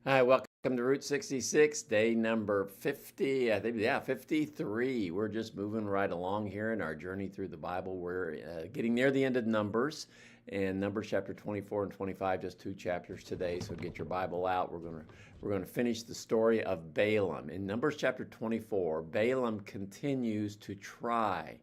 Hi, welcome to Route 66, day number 50, 53. We're just moving right along here in our journey through the Bible. We're getting near the end of Numbers, and Numbers chapter 24 and 25, just two chapters today. So get your Bible out. We're going to finish the story of Balaam. In Numbers chapter 24, Balaam continues to try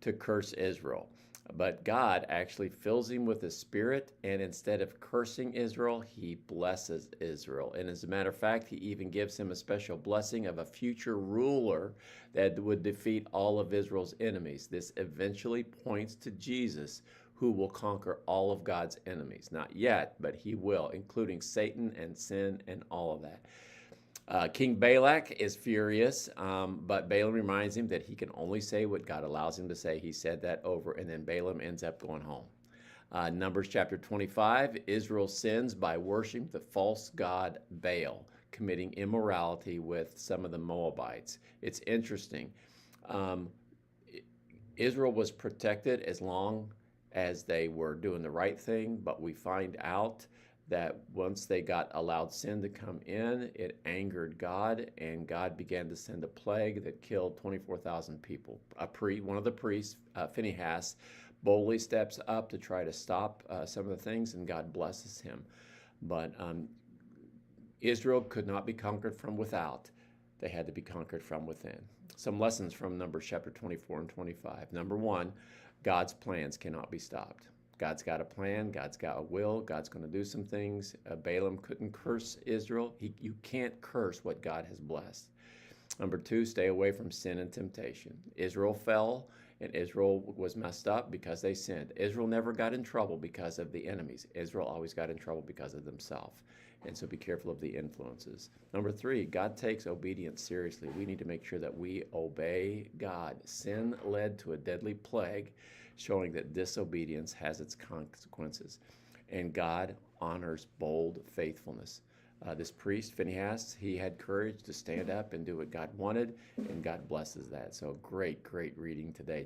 to curse Israel. But God actually fills him with the Spirit, and instead of cursing Israel, he blesses Israel. And as a matter of fact, he even gives him a special blessing of a future ruler that would defeat all of Israel's enemies. This eventually points to Jesus, who will conquer all of God's enemies. Not yet, but he will, including Satan and sin and all of that. King Balak is furious, but Balaam reminds him that he can only say what God allows him to say. He said that over, and then Balaam ends up going home. Numbers chapter 25, Israel sins by worshiping the false god Baal, committing immorality with some of the Moabites. It's interesting. Um, Israel was protected as long as they were doing the right thing, but we find out that once they got allowed sin to come in, it angered God, and God began to send a plague that killed 24,000 people. One of the priests, Phinehas, boldly steps up to try to stop some of the things, and God blesses him. But Israel could not be conquered from without. They had to be conquered from within. Some lessons from Numbers chapter 24 and 25. Number one, God's plans cannot be stopped. God's got a plan. God's got a will. God's going to do some things. Balaam couldn't curse Israel. You can't curse what God has blessed. Number two, stay away from sin and temptation. Israel fell, and Israel was messed up because they sinned. Israel never got in trouble because of the enemies. Israel always got in trouble because of themselves. And so be careful of the influences. Number three, God takes obedience seriously. We need to make sure that we obey God. Sin led to a deadly plague, showing that disobedience has its consequences. And God honors bold faithfulness. This priest, Phinehas, he had courage to stand up and do what God wanted, and God blesses that. So great, great reading today.